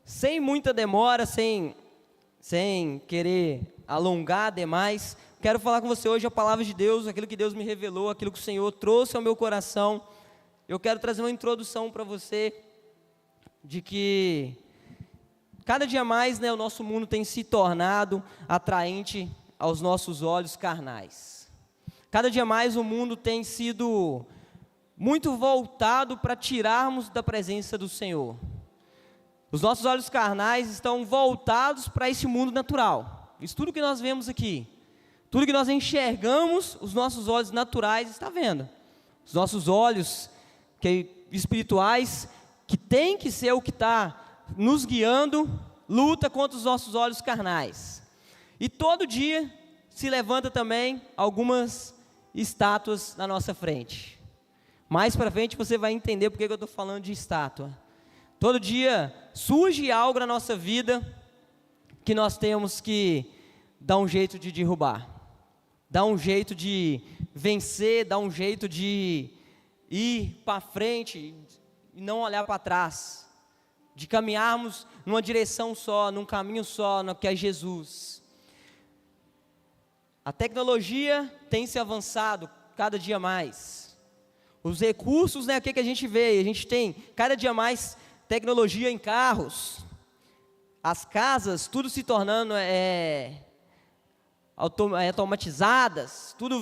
Sem muita demora, sem querer alongar demais, quero falar com você hoje a palavra de Deus, aquilo que Deus me revelou, aquilo que o Senhor trouxe ao meu coração. Eu quero trazer uma introdução para você, de que cada dia mais, o nosso mundo tem se tornado atraente aos nossos olhos carnais. Cada dia mais o mundo tem sido muito voltado para tirarmos da presença do Senhor. Os nossos olhos carnais estão voltados para esse mundo natural. Isso tudo que nós vemos aqui, tudo que nós enxergamos, os nossos olhos naturais estão vendo. Os nossos olhos espirituais, que tem que ser o que está nos guiando, luta contra os nossos olhos carnais. E todo dia se levanta também algumas estátuas na nossa frente. Mais para frente você vai entender porque que eu estou falando de estátua. Todo dia surge algo na nossa vida que nós temos que dar um jeito de derrubar, dar um jeito de vencer, dar um jeito de ir para frente e não olhar para trás, de caminharmos numa direção só, num caminho só, no que é Jesus. A tecnologia tem se avançado cada dia mais. Os recursos, o que a gente vê? A gente tem cada dia mais tecnologia em carros, as casas, tudo se tornando automatizadas, tudo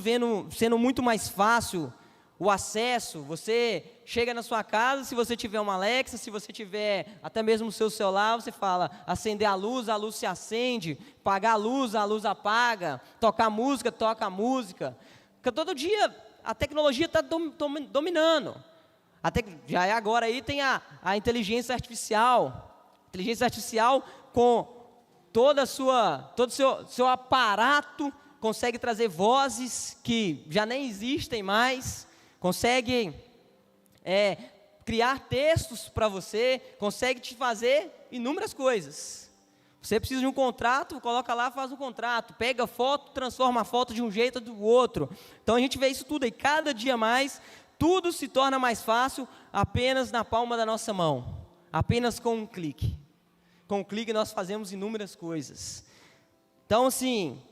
sendo muito mais fácil o acesso. Você chega na sua casa, se você tiver uma Alexa, se você tiver até mesmo o seu celular, você fala, acender a luz se acende, apagar a luz apaga, tocar música, toca a música. Porque todo dia a tecnologia está dominando. Já agora aí tem a inteligência artificial. Inteligência artificial com todo o seu aparato, consegue trazer vozes que já nem existem mais, consegue criar textos para você, consegue te fazer inúmeras coisas. Você precisa de um contrato, coloca lá, faz um contrato, pega foto, transforma a foto de um jeito ou do outro. Então a gente vê isso tudo aí, cada dia mais, tudo se torna mais fácil apenas na palma da nossa mão, apenas com um clique. Com um clique nós fazemos inúmeras coisas. Então assim,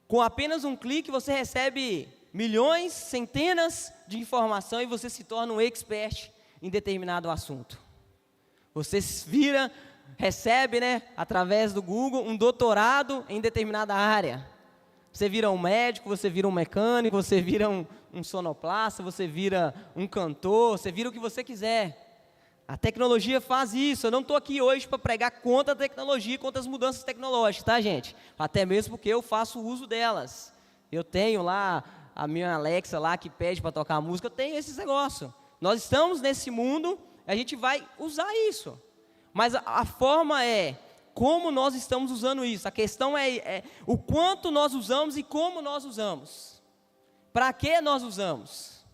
com apenas um clique você recebe milhões, centenas de informação e você se torna um expert em determinado assunto. Você recebe, através do Google, um doutorado em determinada área. Você vira um médico, você vira um mecânico, você vira um sonoplasta, você vira um cantor, você vira o que você quiser. A tecnologia faz isso. Eu não estou aqui hoje para pregar contra a tecnologia, contra as mudanças tecnológicas, tá, gente? Até mesmo porque eu faço uso delas. Eu tenho lá a minha Alexa lá que pede para tocar música, eu tenho esses negócios. Nós estamos nesse mundo, a gente vai usar isso. Mas a forma é como nós estamos usando isso. A questão é o quanto nós usamos e como nós usamos. Para que nós usamos?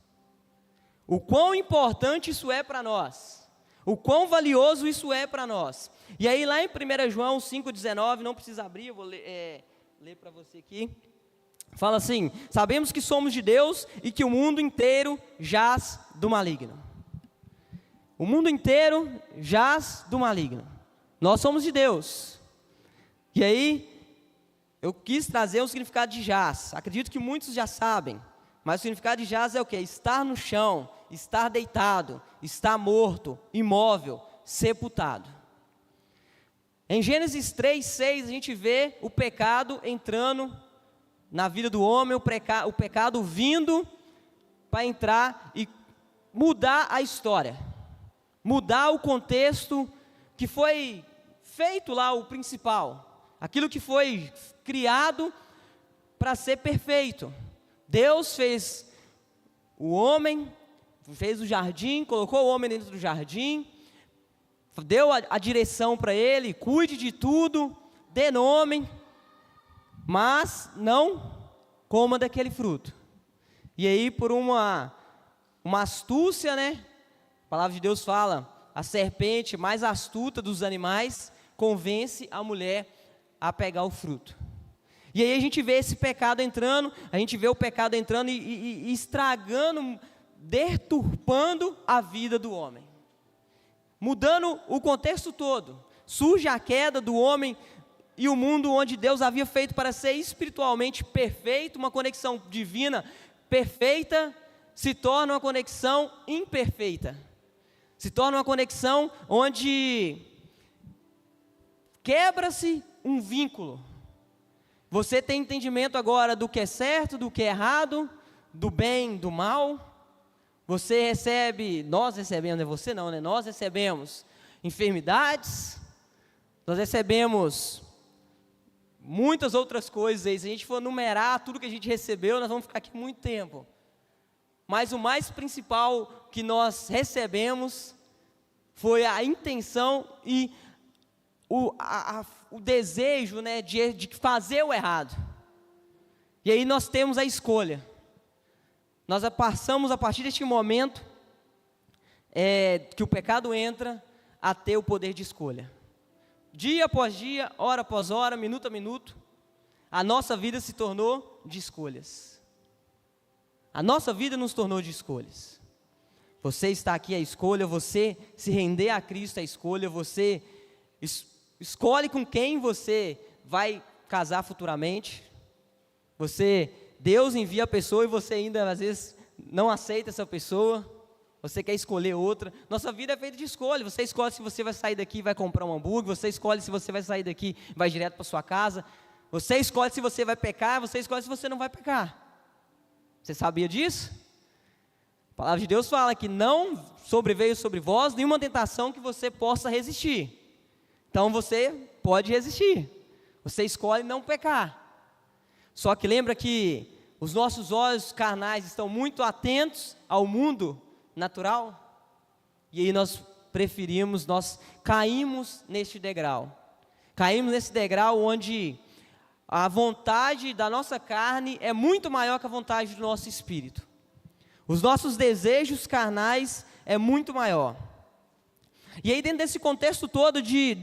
O quão importante isso é para nós. O quão valioso isso é para nós. E aí lá em 1 João 5,19, não precisa abrir, eu vou ler para você aqui. Fala assim, sabemos que somos de Deus e que o mundo inteiro jaz do maligno. O mundo inteiro jaz do maligno. Nós somos de Deus. E aí, eu quis trazer o significado de jaz. Acredito que muitos já sabem. Mas o significado de jaz é o quê? Estar no chão, estar deitado, estar morto, imóvel, sepultado. Em Gênesis 3:6 a gente vê o pecado entrando na vida do homem, o pecado vindo para entrar e mudar a história. Mudar o contexto que foi feito lá, o principal. Aquilo que foi criado para ser perfeito. Deus fez o homem, fez o jardim, colocou o homem dentro do jardim, deu a direção para ele, cuide de tudo, dê nome, mas não coma daquele fruto. E aí por uma astúcia, a palavra de Deus fala, a serpente mais astuta dos animais convence a mulher a pegar o fruto. E aí a gente vê esse pecado entrando, a gente vê o pecado entrando e estragando, deturpando a vida do homem. Mudando o contexto todo. Surge a queda do homem e o mundo onde Deus havia feito para ser espiritualmente perfeito, uma conexão divina perfeita, se torna uma conexão imperfeita. Se torna uma conexão onde quebra-se um vínculo. Você tem entendimento agora do que é certo, do que é errado, do bem, do mal. Você recebe, nós recebemos, não é você não, né? Nós recebemos enfermidades, nós recebemos muitas outras coisas aí. Se a gente for numerar tudo que a gente recebeu, nós vamos ficar aqui muito tempo. Mas o mais principal que nós recebemos foi a intenção e o desejo, né, de fazer o errado. E aí nós temos a escolha. Nós passamos a partir deste momento que o pecado entra a ter o poder de escolha. Dia após dia, hora após hora, minuto a minuto, a nossa vida se tornou de escolhas. A nossa vida nos tornou de escolhas. Você está aqui, a escolha, você se render a Cristo, a escolha, você escolhe com quem você vai casar futuramente. Deus envia a pessoa e você ainda às vezes não aceita essa pessoa. Você quer escolher outra. Nossa vida é feita de escolha. Você escolhe se você vai sair daqui e vai comprar um hambúrguer. Você escolhe se você vai sair daqui e vai direto para sua casa. Você escolhe se você vai pecar. Você escolhe se você não vai pecar. Você sabia disso? A palavra de Deus fala que não sobreveio sobre vós nenhuma tentação que você possa resistir. Então você pode resistir. Você escolhe não pecar. Só que lembra que os nossos olhos carnais estão muito atentos ao mundo natural. E aí nós caímos neste degrau. Caímos nesse degrau onde a vontade da nossa carne é muito maior que a vontade do nosso espírito. Os nossos desejos carnais é muito maior. E aí dentro desse contexto todo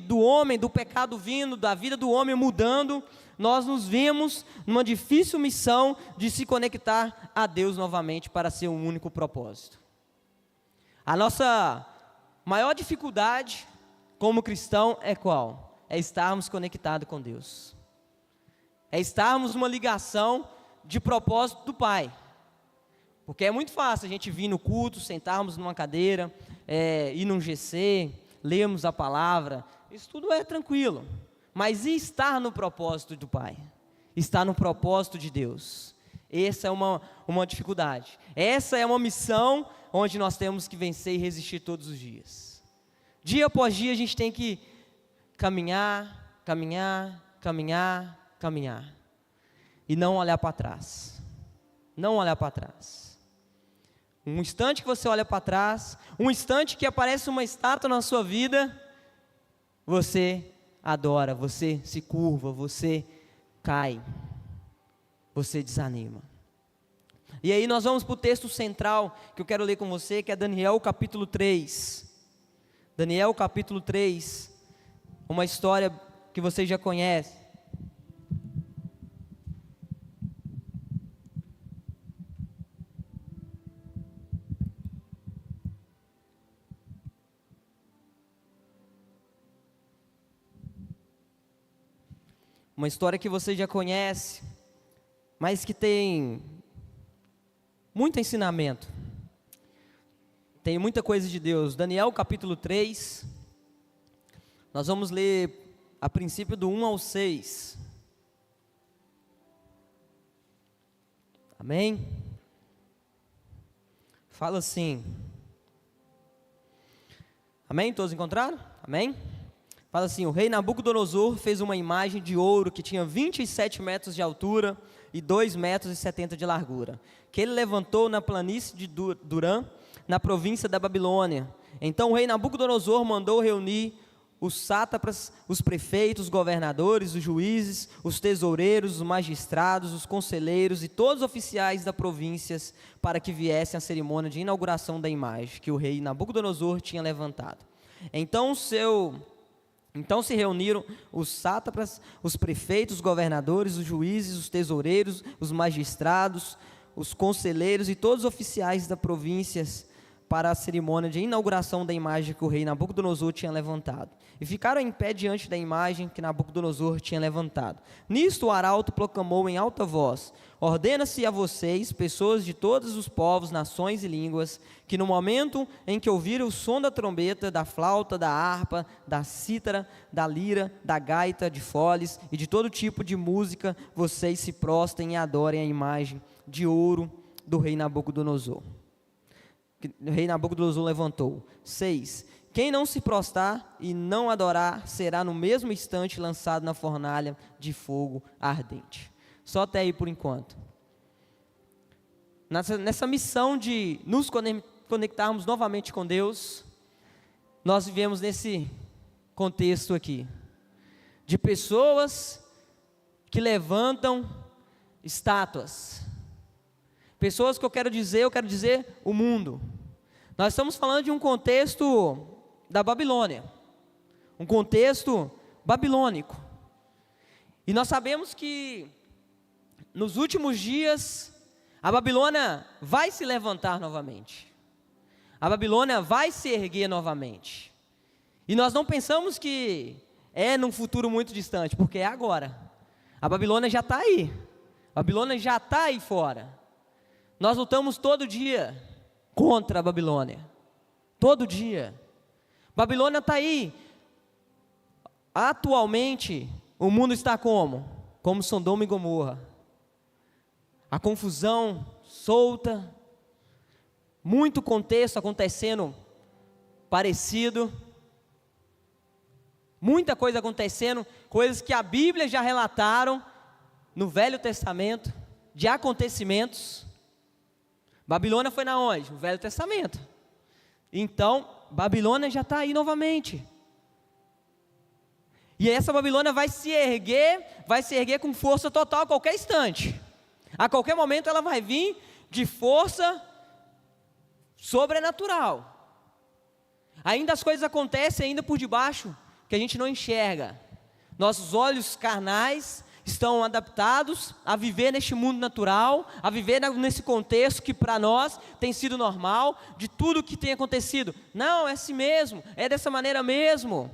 do homem, do pecado vindo, da vida do homem mudando, nós nos vemos numa difícil missão de se conectar a Deus novamente para ser um único propósito. A nossa maior dificuldade como cristão é qual? É estarmos conectados com Deus. É estarmos numa ligação de propósito do Pai. Porque é muito fácil a gente vir no culto, sentarmos numa cadeira, ir num GC, lermos a palavra, isso tudo é tranquilo. Mas e estar no propósito do Pai? Estar no propósito de Deus? Essa é uma dificuldade. Essa é uma missão onde nós temos que vencer e resistir todos os dias. Dia após dia a gente tem que caminhar, caminhar, caminhar, caminhar. E não olhar para trás. Não olhar para trás. Um instante que você olha para trás, um instante que aparece uma estátua na sua vida, você adora, você se curva, você cai, você desanima. E aí nós vamos para o texto central que eu quero ler com você, que é Daniel capítulo 3. Daniel capítulo 3, uma história que você já conhece. Uma história que você já conhece, mas que tem muito ensinamento. Tem muita coisa de Deus. Daniel capítulo 3. Nós vamos ler a princípio do 1 ao 6. Amém? Fala assim. Amém? Todos encontraram? Amém? Fala assim: o rei Nabucodonosor fez uma imagem de ouro que tinha 27 metros de altura e 2 metros e 70 de largura, que ele levantou na planície de Durã, na província da Babilônia. Então o rei Nabucodonosor mandou reunir os sátrapas, os prefeitos, os governadores, os juízes, os tesoureiros, os magistrados, os conselheiros e todos os oficiais das províncias para que viessem à cerimônia de inauguração da imagem que o rei Nabucodonosor tinha levantado. Então se reuniram os sátrapas, os prefeitos, os governadores, os juízes, os tesoureiros, os magistrados, os conselheiros e todos os oficiais das províncias para a cerimônia de inauguração da imagem que o rei Nabucodonosor tinha levantado. E ficaram em pé diante da imagem que Nabucodonosor tinha levantado. Nisto o arauto proclamou em alta voz: ordena-se a vocês, pessoas de todos os povos, nações e línguas, que no momento em que ouvirem o som da trombeta, da flauta, da harpa, da cítara, da lira, da gaita, de foles e de todo tipo de música, vocês se prostrem e adorem a imagem de ouro do rei Nabucodonosor. O rei Nabucodonosor levantou. 6. Quem não se prostrar e não adorar, será no mesmo instante lançado na fornalha de fogo ardente. Só até aí por enquanto. Nessa missão de nos conectarmos novamente com Deus, nós vivemos nesse contexto aqui, de pessoas que levantam estátuas. Pessoas que eu quero dizer o mundo. Nós estamos falando de um contexto da Babilônia, um contexto babilônico. E nós sabemos que nos últimos dias a Babilônia vai se levantar novamente. A Babilônia vai se erguer novamente. E nós não pensamos que é num futuro muito distante, porque é agora. A Babilônia já está aí. A Babilônia já está aí fora. Nós lutamos todo dia contra a Babilônia. Todo dia. Babilônia está aí. Atualmente, o mundo está como? Como Sodoma e Gomorra. A confusão solta. Muito contexto acontecendo parecido. Muita coisa acontecendo. Coisas que a Bíblia já relataram no Velho Testamento. De acontecimentos. Babilônia foi na onde? No Velho Testamento. Então, Babilônia já está aí novamente. E essa Babilônia vai se erguer com força total a qualquer instante. A qualquer momento ela vai vir de força sobrenatural. Ainda as coisas acontecem ainda por debaixo, que a gente não enxerga. Nossos olhos carnais estão adaptados a viver neste mundo natural, a viver nesse contexto que para nós tem sido normal, de tudo que tem acontecido. Não, é assim mesmo, é dessa maneira mesmo.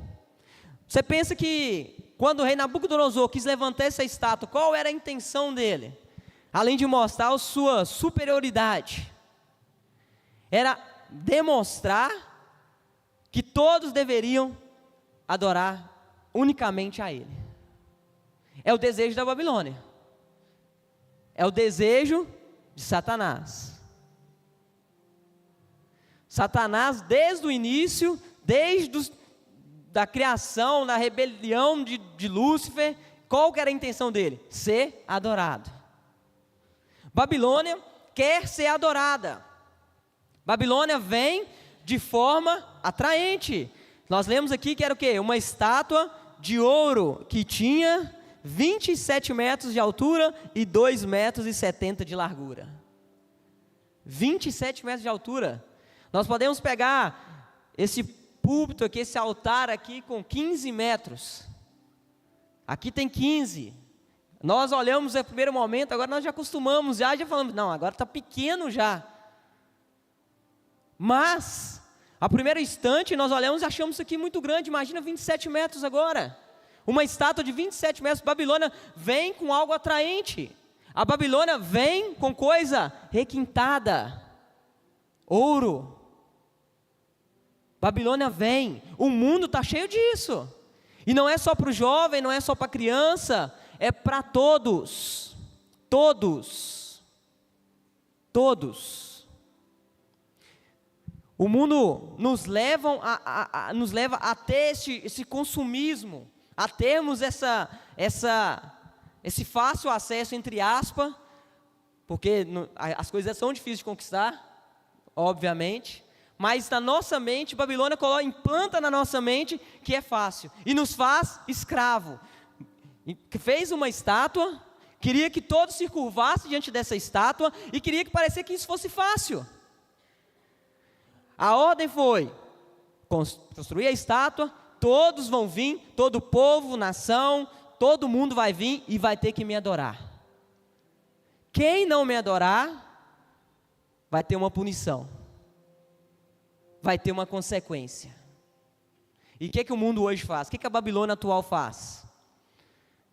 Você pensa que quando o rei Nabucodonosor quis levantar essa estátua, qual era a intenção dele? Além de mostrar a sua superioridade, era demonstrar que todos deveriam adorar unicamente a ele. É o desejo da Babilônia. É o desejo de Satanás. Satanás, desde o início, da criação, da rebelião de Lúcifer, qual que era a intenção dele? Ser adorado. Babilônia quer ser adorada. Babilônia vem de forma atraente. Nós lemos aqui que era o quê? Uma estátua de ouro que tinha 27 metros de altura e 2,70 metros de largura. 27 metros de altura. Nós podemos pegar esse púlpito aqui, esse altar aqui com 15 metros. Aqui tem 15. Nós olhamos no primeiro momento, agora nós já acostumamos, já falamos, não, agora está pequeno já. Mas, a primeiro instante, nós olhamos e achamos isso aqui muito grande. Imagina 27 metros agora. Uma estátua de 27 metros. Babilônia vem com algo atraente. A Babilônia vem com coisa requintada. Ouro. Babilônia vem. O mundo está cheio disso. E não é só para o jovem, não é só para a criança. É para todos. Todos. Todos. O mundo nos leva a ter esse consumismo, a termos esse fácil acesso, entre aspas, porque as coisas são difíceis de conquistar, obviamente, mas na nossa mente, Babilônia implanta na nossa mente que é fácil, e nos faz escravo. Fez uma estátua, queria que todos se curvassem diante dessa estátua, e queria que parecesse que isso fosse fácil. A ordem foi construir a estátua, todos vão vir, todo povo, nação, todo mundo vai vir e vai ter que me adorar. Quem não me adorar, vai ter uma punição. vai ter uma consequência. E o que o mundo hoje faz? O que a Babilônia atual faz?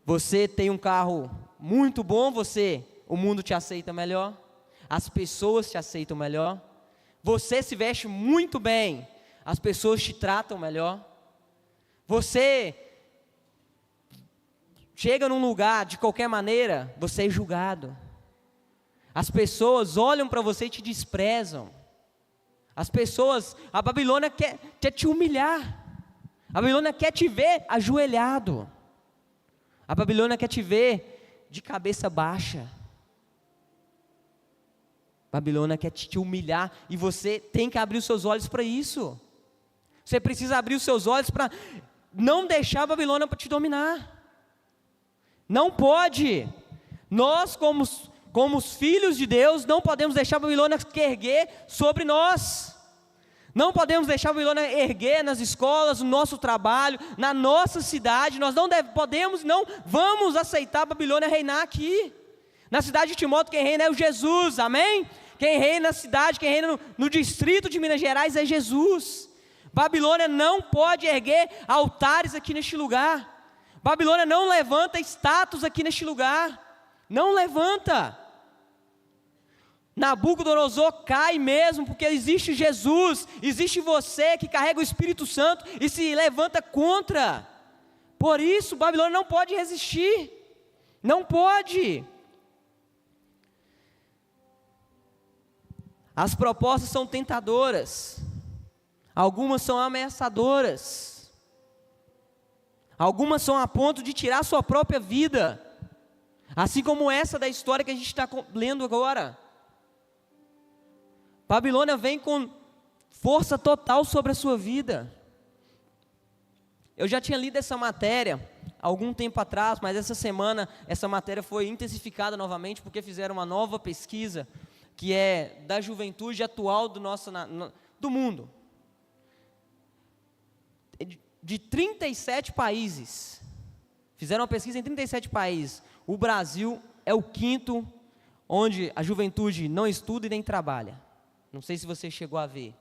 Você tem um carro muito bom, o mundo te aceita melhor, as pessoas te aceitam melhor. Você se veste muito bem, as pessoas te tratam melhor. Você chega num lugar, de qualquer maneira, você é julgado. As pessoas olham para você e te desprezam. A Babilônia quer te humilhar. A Babilônia quer te ver ajoelhado. A Babilônia quer te ver de cabeça baixa. A Babilônia quer te humilhar e você tem que abrir os seus olhos para isso. Você precisa abrir os seus olhos para não deixar a Babilônia para te dominar. Não pode. Nós, como os filhos de Deus, não podemos deixar a Babilônia erguer sobre nós. Não podemos deixar a Babilônia erguer nas escolas, no nosso trabalho, na nossa cidade. Nós não vamos aceitar a Babilônia reinar aqui. Na cidade de Timóteo, quem reina é o Jesus, amém? Quem reina na cidade, quem reina no distrito de Minas Gerais é Jesus. Babilônia não pode erguer altares aqui neste lugar. Babilônia não levanta estátuas aqui neste lugar. Não levanta. Nabucodonosor cai mesmo, porque existe Jesus, existe você que carrega o Espírito Santo e se levanta contra. Por isso, Babilônia não pode resistir. Não pode. As propostas são tentadoras. Algumas são ameaçadoras. Algumas são a ponto de tirar sua própria vida. Assim como essa da história que a gente está lendo agora. Babilônia vem com força total sobre a sua vida. Eu já tinha lido essa matéria há algum tempo atrás, mas essa semana essa matéria foi intensificada novamente, porque fizeram uma nova pesquisa, que é da juventude atual do mundo. De 37 países, fizeram uma pesquisa em 37 países, o Brasil é o 5º, onde a juventude não estuda e nem trabalha. Não sei se você chegou a ver.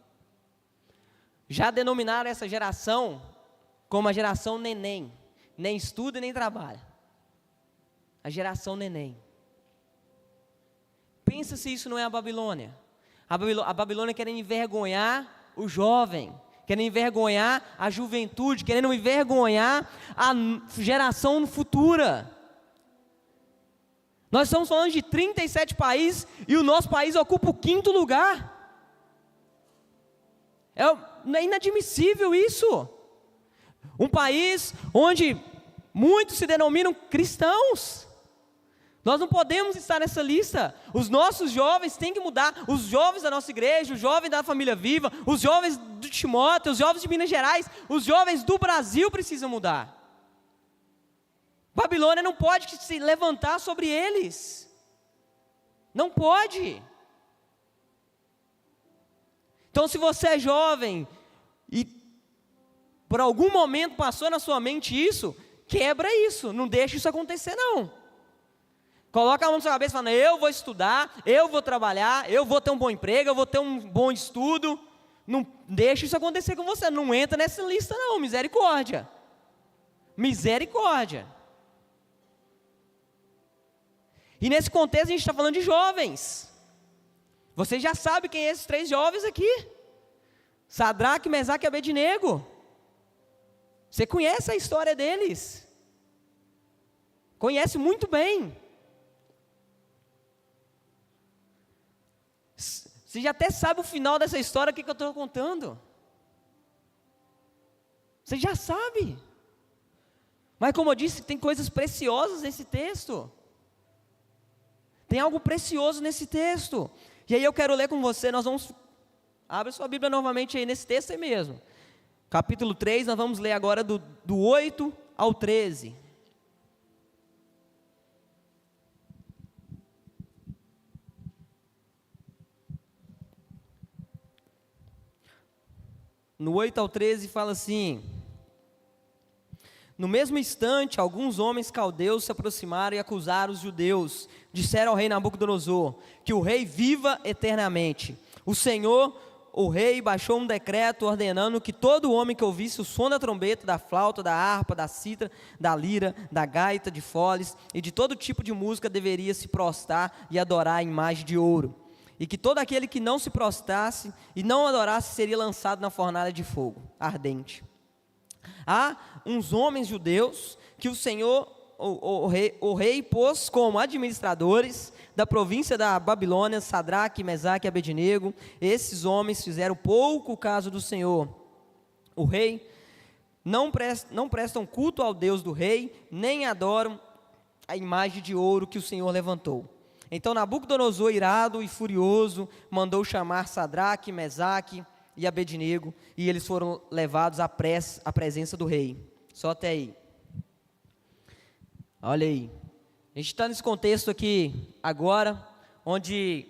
Já denominaram essa geração como a geração neném. Nem estuda e nem trabalha. A geração neném. Pensa se isso não é a Babilônia. A Babilônia querendo envergonhar o jovem, querendo envergonhar a juventude, querendo envergonhar a geração futura. Nós estamos falando de 37 países e o nosso país ocupa o 5º lugar. É inadmissível isso. Um país onde muitos se denominam cristãos. Nós não podemos estar nessa lista. Os nossos jovens têm que mudar. Os jovens da nossa igreja, os jovens da Família Viva, os jovens de Timóteo, os jovens de Minas Gerais, os jovens do Brasil precisam mudar. Babilônia não pode se levantar sobre eles. Não pode. Então, se você é jovem e por algum momento passou na sua mente isso, quebra isso, não deixa isso acontecer não. Coloca a mão na sua cabeça e fala, eu vou estudar, eu vou trabalhar, eu vou ter um bom emprego, eu vou ter um bom estudo. Não deixa isso acontecer com você, não entra nessa lista não, misericórdia. Misericórdia. E nesse contexto a gente está falando de jovens. Você já sabe quem é esses 3 jovens aqui. Sadraque, Mesaque e Abednego. Você conhece a história deles. Conhece muito bem. Você já até sabe o final dessa história aqui que eu estou contando. Você já sabe. Mas como eu disse, tem coisas preciosas nesse texto. Tem algo precioso nesse texto. E aí eu quero ler com você, abre sua Bíblia novamente aí nesse texto aí mesmo. Capítulo 3, nós vamos ler agora do 8 ao 13. No 8 ao 13 fala assim: no mesmo instante, alguns homens caldeus se aproximaram e acusaram os judeus. Disseram ao rei Nabucodonosor que o rei viva eternamente. O Senhor o rei baixou um decreto ordenando que todo homem que ouvisse o som da trombeta, da flauta, da harpa, da cítara, da lira, da gaita, de foles e de todo tipo de música deveria se prostrar e adorar a imagem de ouro. E que todo aquele que não se prostrasse e não adorasse seria lançado na fornalha de fogo ardente. Há uns homens judeus que o Senhor, o rei pôs como administradores da província da Babilônia, Sadraque, Mesaque e Abednego. Esses homens fizeram pouco caso do Senhor, o rei, não prestam culto ao Deus do rei, nem adoram a imagem de ouro que o Senhor levantou. Então Nabucodonosor, irado e furioso, mandou chamar Sadraque, Mesaque e Abednego, e eles foram levados à presença do rei. Só até aí. Olha aí. A gente está nesse contexto aqui agora, onde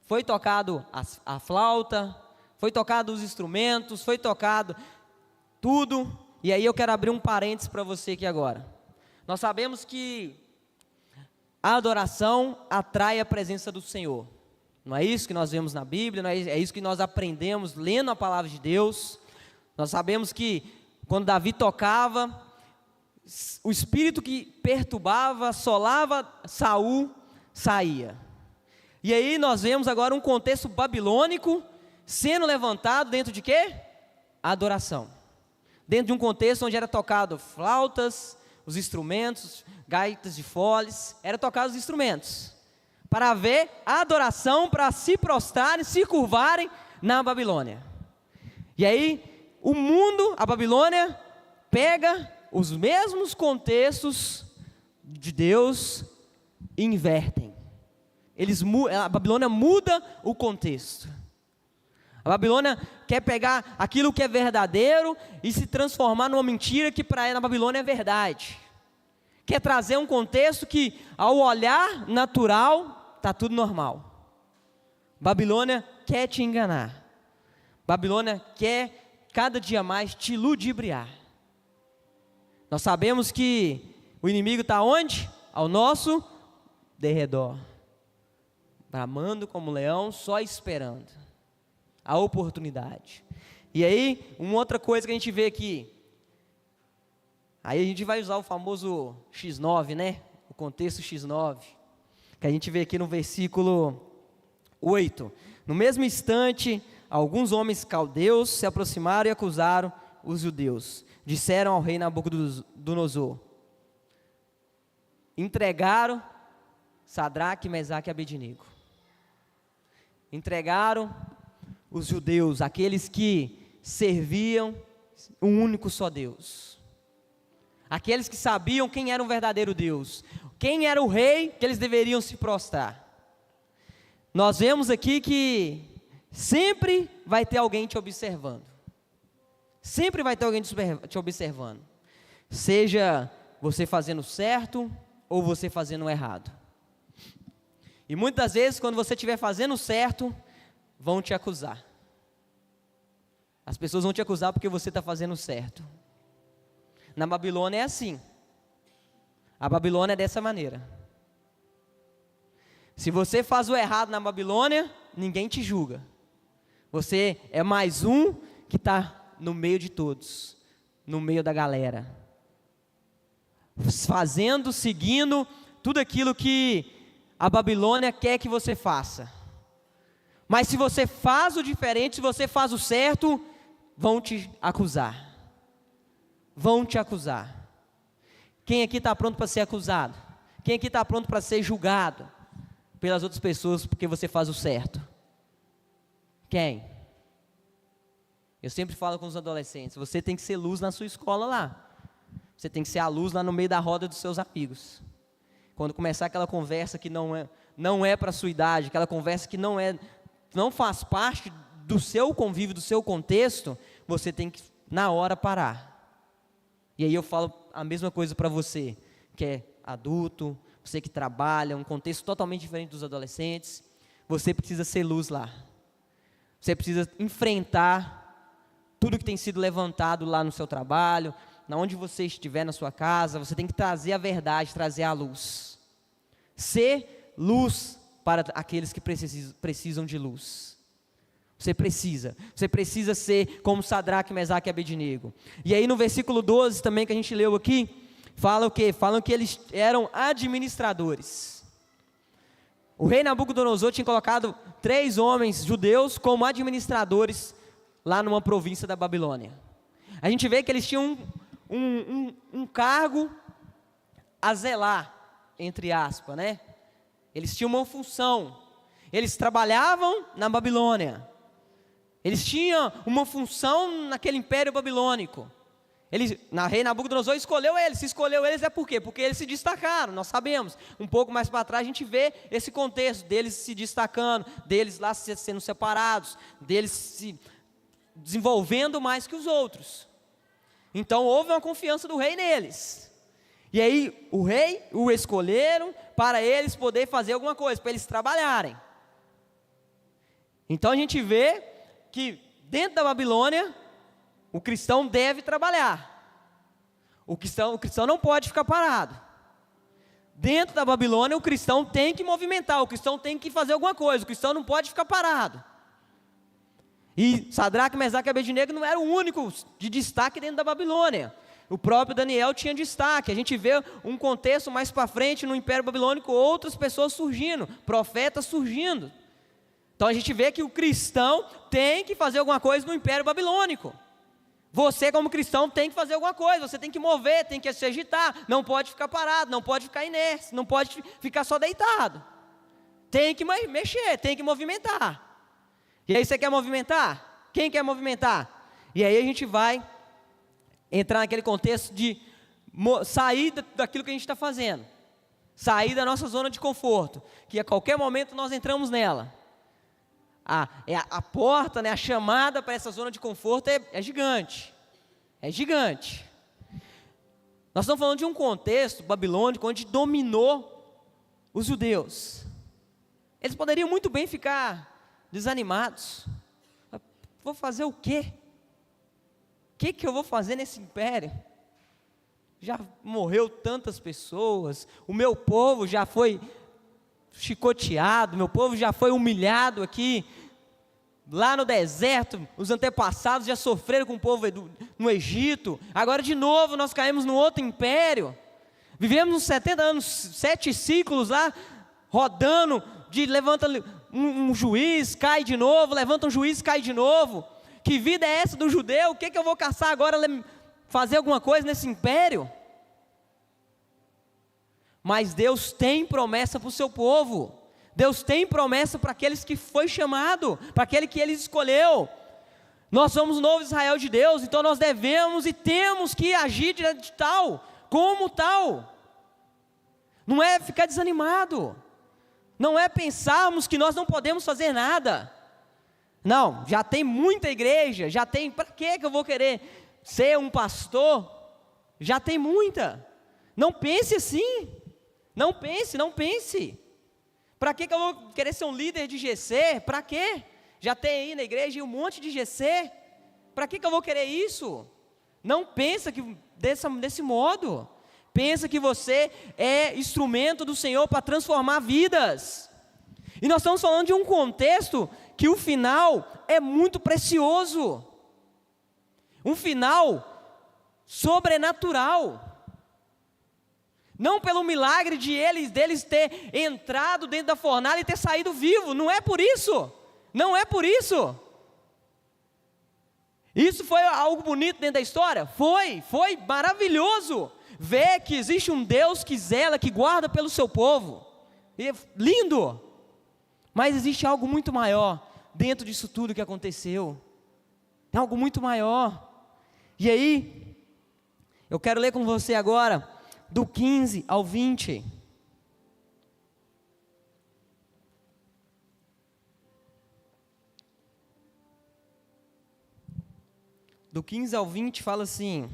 foi tocado a flauta, foi tocado os instrumentos, foi tocado tudo. E aí eu quero abrir um parênteses para você aqui agora. Nós sabemos que a adoração atrai a presença do Senhor. Não é isso que nós vemos na Bíblia, não é isso que nós aprendemos lendo a palavra de Deus. Nós sabemos que quando Davi tocava, o espírito que perturbava, assolava Saul, saía. E aí nós vemos agora um contexto babilônico sendo levantado dentro de quê? Adoração. Dentro de um contexto onde era tocado flautas, os instrumentos, gaitas de foles, era tocado os instrumentos. Para haver adoração, para se prostrarem, se curvarem na Babilônia. E aí o mundo, a Babilônia, pega os mesmos contextos de Deus e invertem. A Babilônia muda o contexto. A Babilônia quer pegar aquilo que é verdadeiro e se transformar numa mentira que para ela, na Babilônia, é verdade. Quer trazer um contexto que, ao olhar natural, está tudo normal. Babilônia quer te enganar. Babilônia quer cada dia mais te ludibriar. Nós sabemos que o inimigo está onde? Ao nosso derredor, bramando como leão, só esperando a oportunidade. E aí, uma outra coisa que a gente vê aqui, aí a gente vai usar o famoso X9, né? O contexto X9, que a gente vê aqui no versículo 8. No mesmo instante, alguns homens caldeus se aproximaram e acusaram os judeus. Disseram ao rei Nabucodonosor, entregaram Sadraque, Mesaque e Abednego. Entregaram os judeus, aqueles que serviam um único só Deus. Aqueles que sabiam quem era o verdadeiro Deus, quem era o rei que eles deveriam se prostrar. Nós vemos aqui que sempre vai ter alguém te observando. Sempre vai ter alguém te observando. Seja você fazendo certo ou você fazendo errado. E muitas vezes, quando você estiver fazendo certo, vão te acusar. As pessoas vão te acusar porque você está fazendo certo. Na Babilônia é assim. A Babilônia é dessa maneira. Se você faz o errado na Babilônia, ninguém te julga. Você é mais um que está no meio de todos, no meio da galera, fazendo, seguindo tudo aquilo que a Babilônia quer que você faça. Mas se você faz o diferente, se você faz o certo, vão te acusar. Vão te acusar. Quem aqui está pronto para ser acusado? Quem aqui está pronto para ser julgado pelas outras pessoas porque você faz o certo? Quem? Eu sempre falo com os adolescentes, você tem que ser luz na sua escola lá. Você tem que ser a luz lá no meio da roda dos seus amigos. Quando começar aquela conversa que não é para a sua idade, aquela conversa que não faz parte do seu convívio, do seu contexto, você tem que, na hora, parar. E aí eu falo a mesma coisa para você, que é adulto, você que trabalha, um contexto totalmente diferente dos adolescentes, você precisa ser luz lá. Você precisa enfrentar tudo que tem sido levantado lá no seu trabalho, onde você estiver na sua casa, você tem que trazer a verdade, trazer a luz. Ser luz para aqueles que precisam de luz. Você precisa ser como Sadraque, Mesaque e Abednego. E aí no versículo 12 também que a gente leu aqui, fala o quê? Falam que eles eram administradores. O rei Nabucodonosor tinha colocado 3 homens judeus como administradores lá numa província da Babilônia. A gente vê que eles tinham um cargo a zelar, entre aspas, né? Eles tinham uma função. Eles trabalhavam na Babilônia. Eles tinham uma função naquele império babilônico. Rei Nabucodonosor escolheu eles. Se escolheu eles é por quê? Porque eles se destacaram, nós sabemos. Um pouco mais para trás a gente vê esse contexto deles se destacando, deles lá sendo separados, deles se desenvolvendo mais que os outros. Então houve uma confiança do rei neles. E aí o rei o escolheram para eles poderem fazer alguma coisa, para eles trabalharem. Então a gente vê que dentro da Babilônia, o cristão deve trabalhar. O cristão não pode ficar parado. Dentro da Babilônia, o cristão tem que movimentar, o cristão tem que fazer alguma coisa, o cristão não pode ficar parado. E Sadraque, Mesaque e Abednego não era o único de destaque dentro da Babilônia. O próprio Daniel tinha destaque. A gente vê um contexto mais para frente no Império Babilônico, outras pessoas surgindo, profetas surgindo. Então a gente vê que o cristão tem que fazer alguma coisa no Império Babilônico. Você como cristão tem que fazer alguma coisa, você tem que mover, tem que se agitar, não pode ficar parado, não pode ficar inerte, não pode ficar só deitado. Tem que mexer, tem que movimentar. E aí você quer movimentar? Quem quer movimentar? E aí a gente vai entrar naquele contexto de sair daquilo que a gente está fazendo. Sair da nossa zona de conforto, que a qualquer momento nós entramos nela. A porta, né, a chamada para essa zona de conforto é gigante. É gigante. Nós estamos falando de um contexto babilônico onde dominou os judeus. Eles poderiam muito bem ficar desanimados. Vou fazer o quê? O que eu vou fazer nesse império? Já morreu tantas pessoas, o meu povo já foi chicoteado, meu povo já foi humilhado aqui, lá no deserto, os antepassados já sofreram com o povo no Egito, agora de novo nós caímos no outro império, vivemos uns 70 anos, 7 ciclos lá, rodando, levanta um juiz, cai de novo, levanta um juiz, cai de novo. Que vida é essa do judeu? O que eu vou caçar agora, fazer alguma coisa nesse império? Mas Deus tem promessa para o seu povo. Deus tem promessa para aqueles que foi chamado, para aquele que Ele escolheu. Nós somos o novo Israel de Deus, então nós devemos e temos que agir de tal, como tal. Não é ficar desanimado. Não é pensarmos que nós não podemos fazer nada. Não, já tem muita igreja, já tem, para que eu vou querer ser um pastor? Já tem muita. Não pense assim. Não pense. Para que eu vou querer ser um líder de GC? Para quê? Já tem aí na igreja um monte de GC. Para que eu vou querer isso? Não pensa que desse modo. Pensa que você é instrumento do Senhor para transformar vidas. E nós estamos falando de um contexto que o final é muito precioso. Um final sobrenatural. Não pelo milagre deles ter entrado dentro da fornalha e ter saído vivo. Não é por isso. Não é por isso. Isso foi algo bonito dentro da história? Foi maravilhoso. Ver que existe um Deus que zela, que guarda pelo seu povo. E lindo. Mas existe algo muito maior dentro disso tudo que aconteceu. Tem algo muito maior. E aí, eu quero ler com você agora, do 15 ao 20. Do 15 ao 20 fala assim: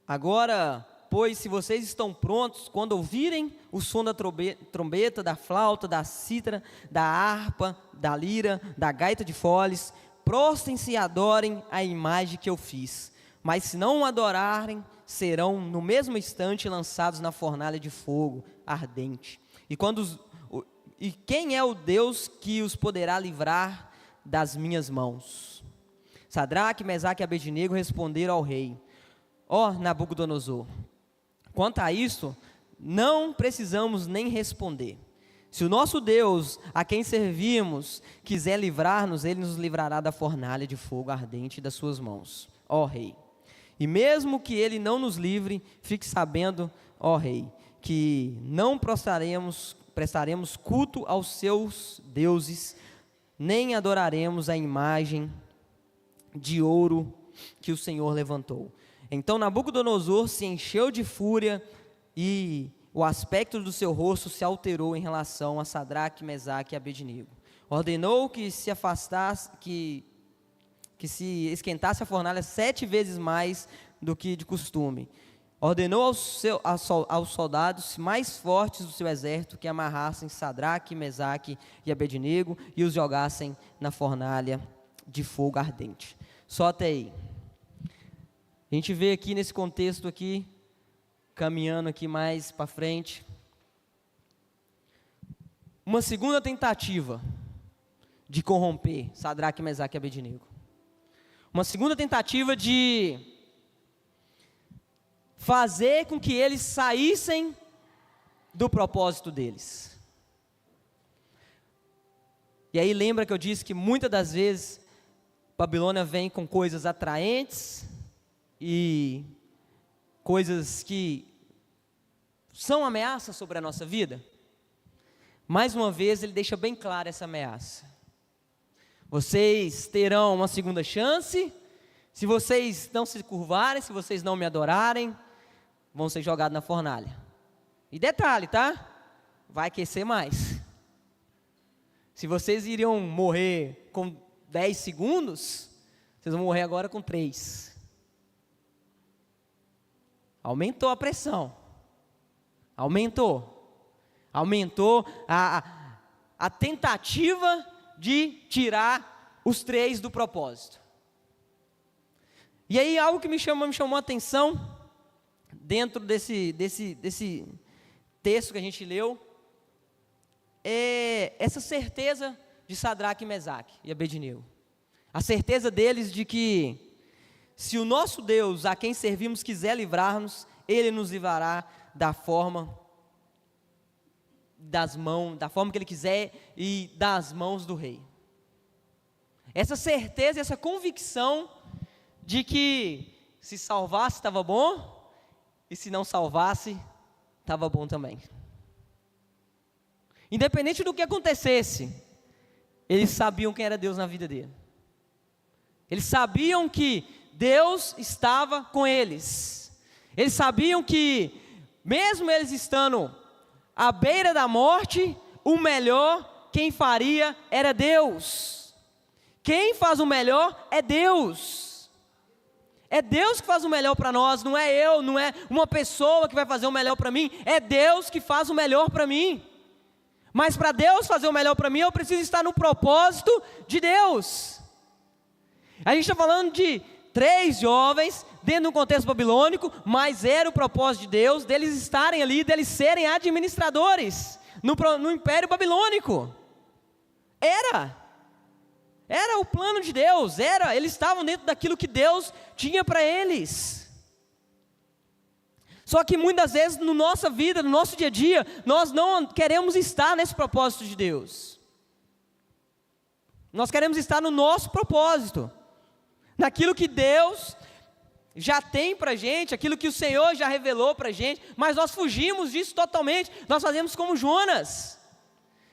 agora, pois, se vocês estão prontos, quando ouvirem o som da trombeta, da flauta, da cítara, da harpa, da lira, da gaita de foles, prostrem-se e adorem a imagem que eu fiz. Mas se não o adorarem, serão no mesmo instante lançados na fornalha de fogo ardente. E quem é o Deus que os poderá livrar das minhas mãos? Sadraque, Mesaque e Abednego responderam ao rei: ó Nabucodonosor, quanto a isto, não precisamos nem responder. Se o nosso Deus, a quem servimos, quiser livrar-nos, Ele nos livrará da fornalha de fogo ardente das suas mãos, ó rei. E mesmo que Ele não nos livre, fique sabendo, ó rei, que não prestaremos culto aos seus deuses, nem adoraremos a imagem de ouro que o Senhor levantou. Então Nabucodonosor se encheu de fúria e o aspecto do seu rosto se alterou em relação a Sadraque, Mesaque e Abednego. Ordenou que se afastasse, que se esquentasse a fornalha 7 vezes mais do que de costume. Ordenou aos soldados mais fortes do seu exército que amarrassem Sadraque, Mesaque e Abednego e os jogassem na fornalha de fogo ardente. Só até aí. A gente vê aqui nesse contexto aqui, caminhando aqui mais para frente, uma segunda tentativa de corromper Sadraque, Mesaque e Abednego. Uma segunda tentativa de fazer com que eles saíssem do propósito deles. E aí lembra que eu disse que muitas das vezes Babilônia vem com coisas atraentes e coisas que são ameaças sobre a nossa vida? Mais uma vez ele deixa bem clara essa ameaça. Vocês terão uma segunda chance, se vocês não se curvarem, se vocês não me adorarem, vão ser jogados na fornalha. E detalhe, tá? Vai aquecer mais. Se vocês iriam morrer com 10 segundos, vocês vão morrer agora com 3. Aumentou a pressão. Aumentou a tentativa de tirar os 3 do propósito. E aí algo que me chamou a atenção, dentro desse texto que a gente leu, é essa certeza de Sadraque, Mesaque e Abednego. A certeza deles de que, se o nosso Deus, a quem servimos, quiser livrar-nos, Ele nos livrará da forma que Ele quiser e das mãos do rei. Essa certeza, essa convicção de que se salvasse estava bom e se não salvasse estava bom também. Independente do que acontecesse, eles sabiam quem era Deus na vida dele. Eles sabiam que Deus estava com eles. Eles sabiam que, mesmo eles estando à beira da morte, o melhor quem faria era Deus. Quem faz o melhor é Deus. É Deus que faz o melhor para nós, não é eu, não é uma pessoa que vai fazer o melhor para mim, é Deus que faz o melhor para mim. Mas para Deus fazer o melhor para mim, eu preciso estar no propósito de Deus. A gente está falando de 3 jovens dentro de um contexto babilônico, mas era o propósito de Deus, deles estarem ali, deles serem administradores no Império Babilônico. Era o plano de Deus, eles estavam dentro daquilo que Deus tinha para eles. Só que muitas vezes na nossa vida, no nosso dia a dia, nós não queremos estar nesse propósito de Deus. Nós queremos estar no nosso propósito, naquilo que Deus já tem para a gente, aquilo que o Senhor já revelou para a gente, mas nós fugimos disso totalmente. Nós fazemos como Jonas.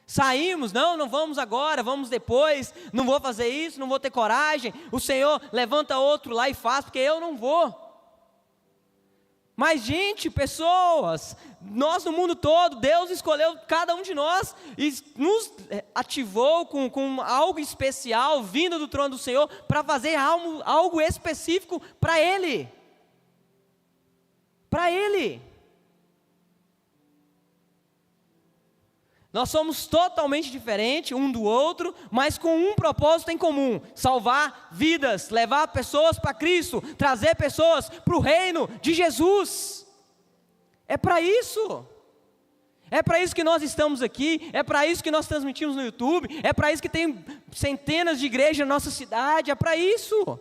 Saímos, não vamos agora, vamos depois, não vou fazer isso, não vou ter coragem, o Senhor levanta outro lá e faz, porque eu não vou. Mas gente, pessoas, nós no mundo todo, Deus escolheu cada um de nós e nos ativou com algo especial, vindo do trono do Senhor, para fazer algo específico para Ele. Para Ele. Nós somos totalmente diferentes um do outro, mas com um propósito em comum: salvar vidas, levar pessoas para Cristo, trazer pessoas para o reino de Jesus. É para isso. É para isso que nós estamos aqui, é para isso que nós transmitimos no YouTube, é para isso que tem centenas de igrejas na nossa cidade, é para isso.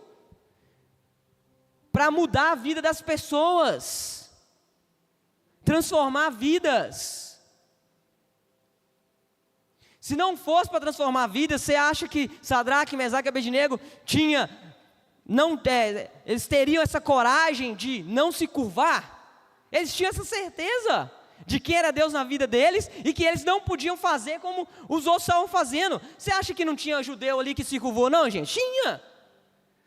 Para mudar a vida das pessoas, transformar vidas. Se não fosse para transformar vidas, você acha que Sadraque, Mesaque e Abednego eles teriam essa coragem de não se curvar? Eles tinham essa certeza de quem era Deus na vida deles e que eles não podiam fazer como os outros estavam fazendo. Você acha que não tinha judeu ali que se curvou? Não, gente, tinha.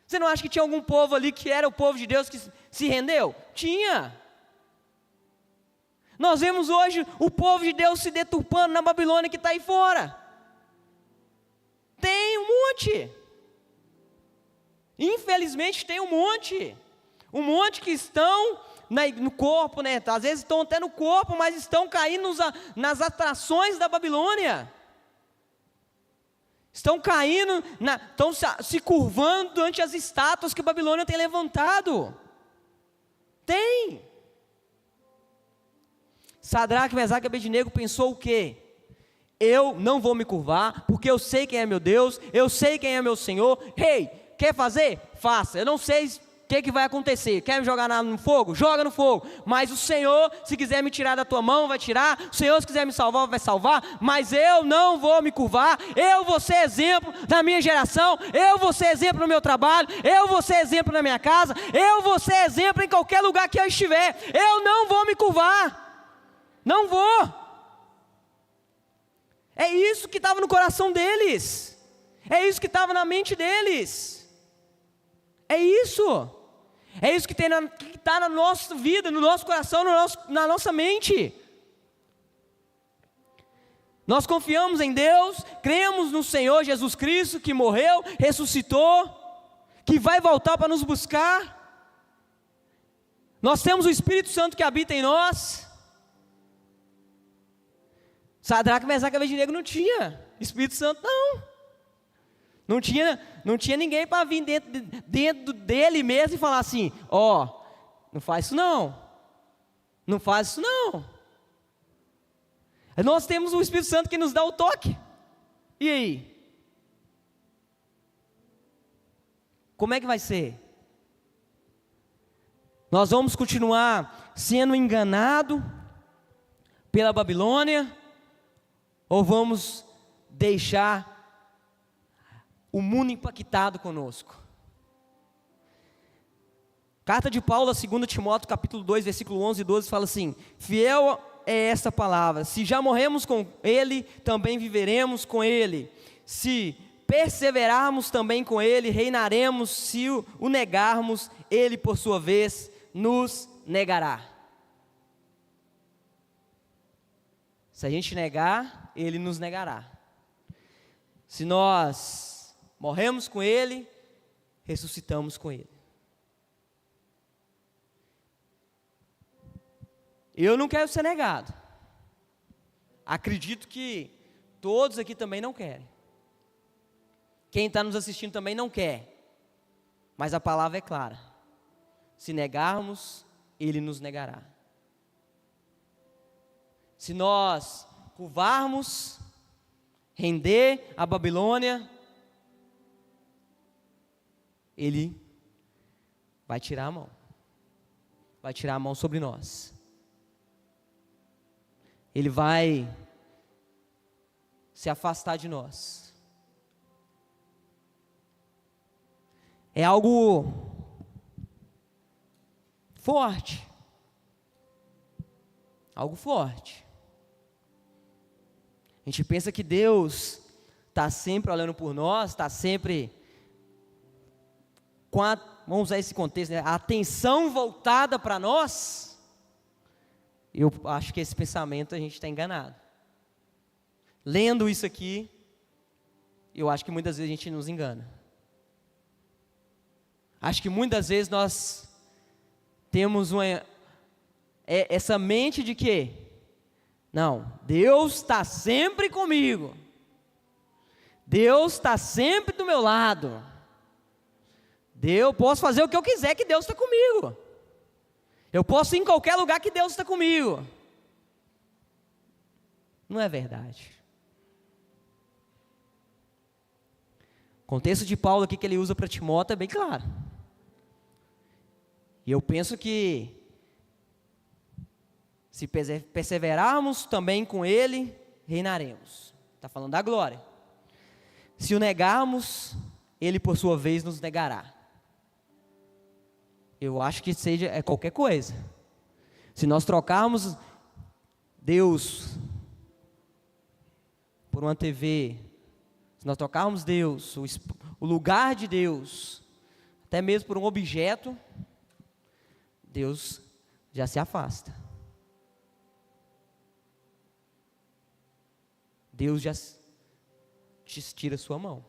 Você não acha que tinha algum povo ali que era o povo de Deus que se rendeu? Tinha. Nós vemos hoje o povo de Deus se deturpando na Babilônia que está aí fora. Tem um monte. Infelizmente tem um monte. Um monte que estão no corpo, né? Às vezes estão até no corpo, mas estão caindo nas atrações da Babilônia. Estão caindo, estão se curvando ante as estátuas que a Babilônia tem levantado. Tem. Sadraque, Mesaque e Abednego pensou o quê? Eu não vou me curvar, porque eu sei quem é meu Deus, eu sei quem é meu Senhor. Quer fazer? Faça. Eu não sei o que vai acontecer. Quer me jogar no fogo? Joga no fogo. Mas o Senhor, se quiser me tirar da tua mão, vai tirar. O Senhor, se quiser me salvar, vai salvar. Mas eu não vou me curvar. Eu vou ser exemplo na minha geração. Eu vou ser exemplo no meu trabalho. Eu vou ser exemplo na minha casa. Eu vou ser exemplo em qualquer lugar que eu estiver. Eu não vou me curvar. Não vou. É isso que estava no coração deles. É isso que estava na mente deles. É isso. É isso que está na nossa vida, no nosso coração, na nossa mente. Nós confiamos em Deus, cremos no Senhor Jesus Cristo, que morreu, ressuscitou, que vai voltar para nos buscar. Nós temos o Espírito Santo que habita em nós. Sadraque, Mesaque e Abednego não tinha Espírito Santo, não. Não tinha ninguém para vir dentro dele mesmo e falar assim: não faz isso não. Não faz isso não. Nós temos o Espírito Santo que nos dá o toque. E aí? Como é que vai ser? Nós vamos continuar sendo enganados pela Babilônia? Ou vamos deixar o mundo impactado conosco? Carta de Paulo a 2 Timóteo, capítulo 2, versículo 11 e 12, fala assim: fiel é esta palavra, se já morremos com Ele, também viveremos com Ele. Se perseverarmos também com Ele, reinaremos. Se o negarmos, Ele, por sua vez, nos negará. Se a gente negar, Ele nos negará. Se nós morremos com Ele, ressuscitamos com Ele. Eu não quero ser negado. Acredito que todos aqui também não querem. Quem está nos assistindo também não quer. Mas a palavra é clara: se negarmos, Ele nos negará. Se nós curvarmos, render a Babilônia, Ele vai tirar a mão. Vai tirar a mão sobre nós. Ele vai se afastar de nós. É algo forte. Algo forte. A gente pensa que Deus está sempre olhando por nós, está sempre com vamos usar esse contexto, né? A atenção voltada para nós. Eu acho que esse pensamento a gente está enganado. Lendo isso aqui, eu acho que muitas vezes a gente nos engana. Acho que muitas vezes nós temos essa mente de que, não, Deus está sempre comigo. Deus está sempre do meu lado. Eu posso fazer o que eu quiser que Deus está comigo. Eu posso ir em qualquer lugar que Deus está comigo. Não é verdade. O contexto de Paulo aqui que ele usa para Timóteo é bem claro. E eu penso que se perseverarmos também com ele, reinaremos. Está falando da glória. Se o negarmos, ele por sua vez nos negará. Eu acho que é qualquer coisa. Se nós trocarmos Deus por uma TV, se nós trocarmos Deus, o lugar de Deus, até mesmo por um objeto, Deus já se afasta. Deus já te tira a sua mão.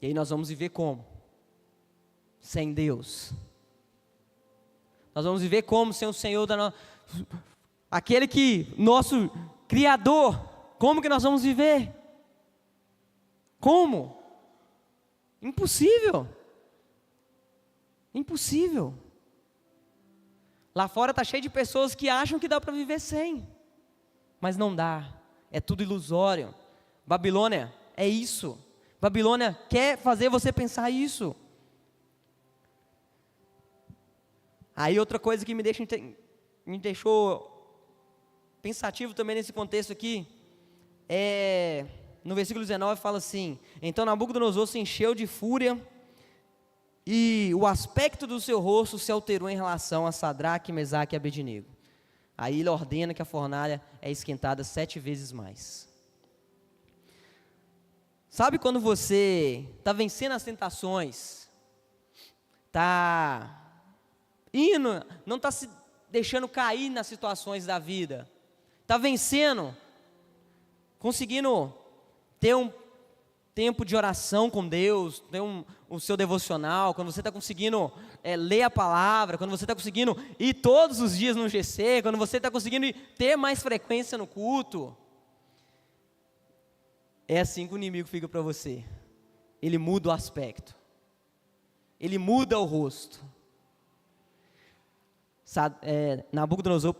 E aí nós vamos viver como? Sem Deus. Nós vamos viver como sem o Senhor aquele que, nosso Criador. Como que nós vamos viver? Como? Impossível. Impossível. Lá fora está cheio de pessoas que acham que dá para viver sem, mas não dá. É tudo ilusório. Babilônia é isso. Babilônia quer fazer você pensar isso. Aí outra coisa que me deixou pensativo também nesse contexto aqui, no versículo 19 fala assim: então Nabucodonosor se encheu de fúria, e o aspecto do seu rosto se alterou em relação a Sadraque, Mesaque e Abednego. Aí ele ordena que a fornalha é esquentada 7 vezes mais. Sabe quando você está vencendo as tentações, está indo, não está se deixando cair nas situações da vida, está vencendo, conseguindo ter um tempo de oração com Deus, ter o seu devocional, quando você está conseguindo ler a palavra, quando você está conseguindo ir todos os dias no GC, quando você está conseguindo ter mais frequência no culto, é assim que o inimigo fica para você. Ele muda o aspecto, ele muda o rosto. Nabucodonosor,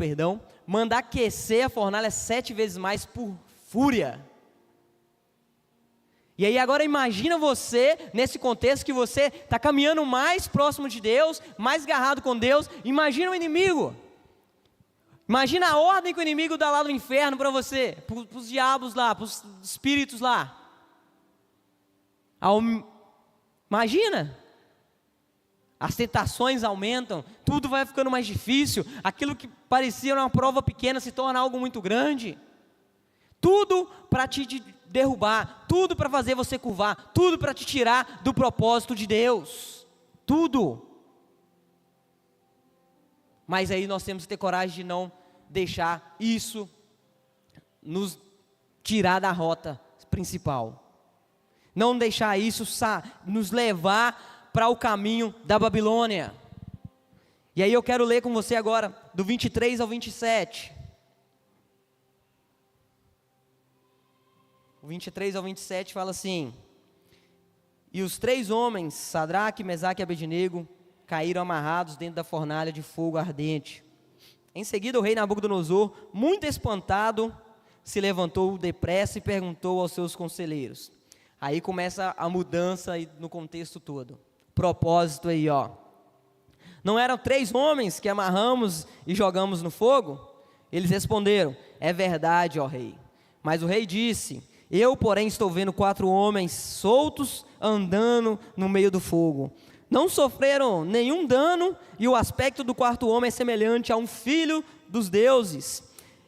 manda aquecer a fornalha 7 vezes mais por fúria. E aí agora imagina você, nesse contexto que você está caminhando mais próximo de Deus, mais agarrado com Deus, imagina o inimigo. Imagina a ordem que o inimigo dá lá no inferno para você, para os diabos lá, para os espíritos lá. Imagina. As tentações aumentam, tudo vai ficando mais difícil, aquilo que parecia uma prova pequena se torna algo muito grande. Tudo para te derrubar, tudo para fazer você curvar, tudo para te tirar do propósito de Deus. Tudo. Mas aí nós temos que ter coragem de não deixar isso nos tirar da rota principal. Não deixar isso nos levar para o caminho da Babilônia. E aí eu quero ler com você agora, do 23 ao 27. O 23 ao 27 fala assim: e os 3 homens, Sadraque, Mesaque e Abednego, caíram amarrados dentro da fornalha de fogo ardente. Em seguida o rei Nabucodonosor, muito espantado, se levantou depressa e perguntou aos seus conselheiros. Aí começa a mudança no contexto todo. Propósito aí, ó. Não eram 3 homens que amarramos e jogamos no fogo? Eles responderam: é verdade, ó rei. Mas o rei disse: eu, porém, estou vendo 4 homens soltos andando no meio do fogo. Não sofreram nenhum dano, e o aspecto do 4º homem é semelhante a um filho dos deuses.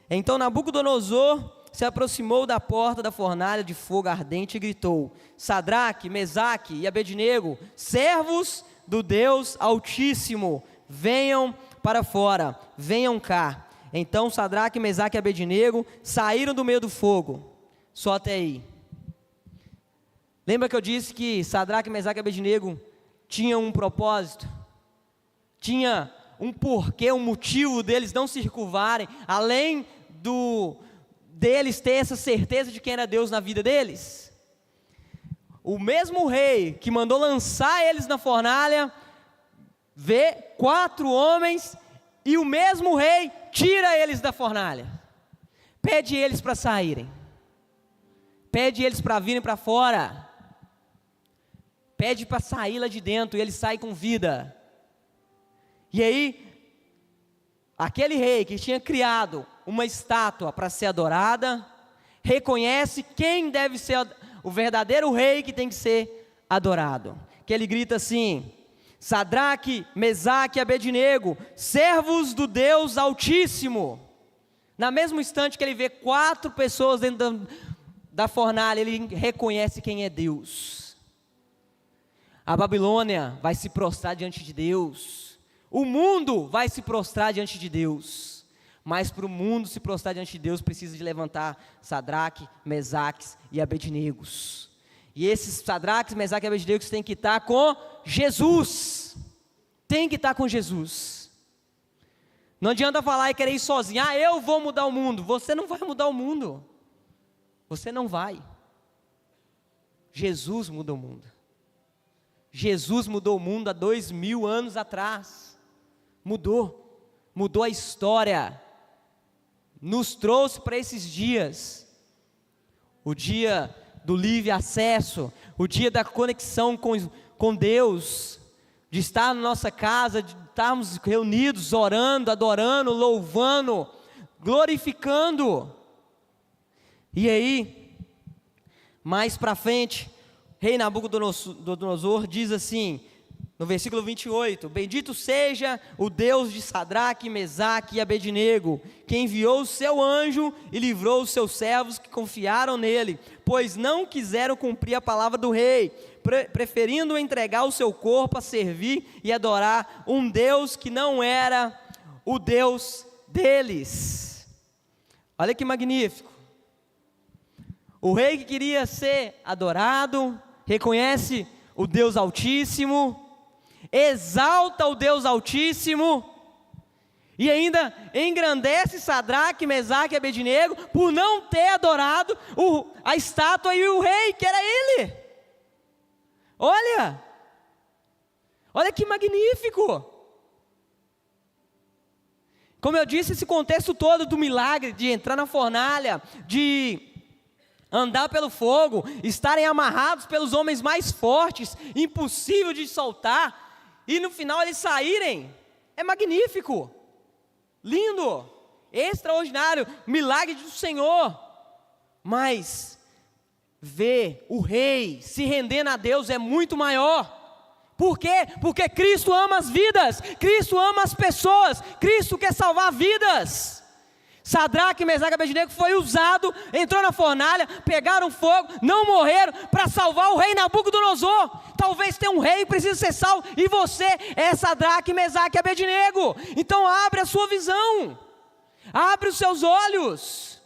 Então Nabucodonosor se aproximou da porta da fornalha de fogo ardente e gritou: Sadraque, Mesaque e Abednego, servos do Deus Altíssimo, venham para fora, venham cá. Então Sadraque, Mesaque e Abednego saíram do meio do fogo. Só até aí. Lembra que eu disse que Sadraque, Mesaque e Abednego tinham um propósito? Tinha um porquê, um motivo deles não se curvarem, além deles ter essa certeza de quem era Deus na vida deles? O mesmo rei que mandou lançar eles na fornalha, vê 4 homens, e o mesmo rei tira eles da fornalha. pede eles para saírem. Pede eles para virem para fora. Pede para sair lá de dentro e eles saem com vida. E aí, aquele rei que tinha criado uma estátua para ser adorada, reconhece quem deve ser o verdadeiro rei que tem que ser adorado. Que ele grita assim: Sadraque, Mesaque e Abednego, servos do Deus Altíssimo. Na mesmo instante que ele vê 4 pessoas dentro da fornalha, ele reconhece quem é Deus. A Babilônia vai se prostrar diante de Deus. O mundo vai se prostrar diante de Deus. Mas para o mundo se prostrar diante de Deus, precisa de levantar Sadraque, Mesaques e Abednegos. E esses Sadraques, Mesaques e Abednegos têm que estar com Jesus. Tem que estar com Jesus. Não adianta falar e querer ir sozinho. Eu vou mudar o mundo. Você não vai mudar o mundo. Você não vai. Jesus muda o mundo. Jesus mudou o mundo há 2000 anos atrás. Mudou a história. Nos trouxe para esses dias. O dia do livre acesso, o dia da conexão com Deus, de estar na nossa casa, de estarmos reunidos, orando, adorando, louvando, glorificando. E aí, mais para frente, rei Nabucodonosor diz assim, no versículo 28, bendito seja o Deus de Sadraque, Mesaque e Abednego, que enviou o seu anjo e livrou os seus servos que confiaram nele, pois não quiseram cumprir a palavra do rei, preferindo entregar o seu corpo a servir e adorar um Deus que não era o Deus deles. Olha que magnífico. O rei que queria ser adorado, reconhece o Deus Altíssimo, exalta o Deus Altíssimo, e ainda engrandece Sadraque, Mesaque e Abednego, por não ter adorado a estátua e o rei, que era ele. Olha que magnífico. Como eu disse, esse contexto todo do milagre, de entrar na fornalha, de andar pelo fogo, estarem amarrados pelos homens mais fortes, impossível de soltar, e no final eles saírem, é magnífico, lindo, extraordinário, milagre do Senhor. Mas ver o rei se rendendo a Deus é muito maior. Por quê? Porque Cristo ama as vidas, Cristo ama as pessoas, Cristo quer salvar vidas. Sadraque, Mesaque e Abednego foi usado, entrou na fornalha, pegaram fogo, não morreram, para salvar o rei Nabucodonosor. Talvez tenha um rei que precisa ser salvo, e você é Sadraque, Mesaque e Abednego. Então abre a sua visão, abre os seus olhos,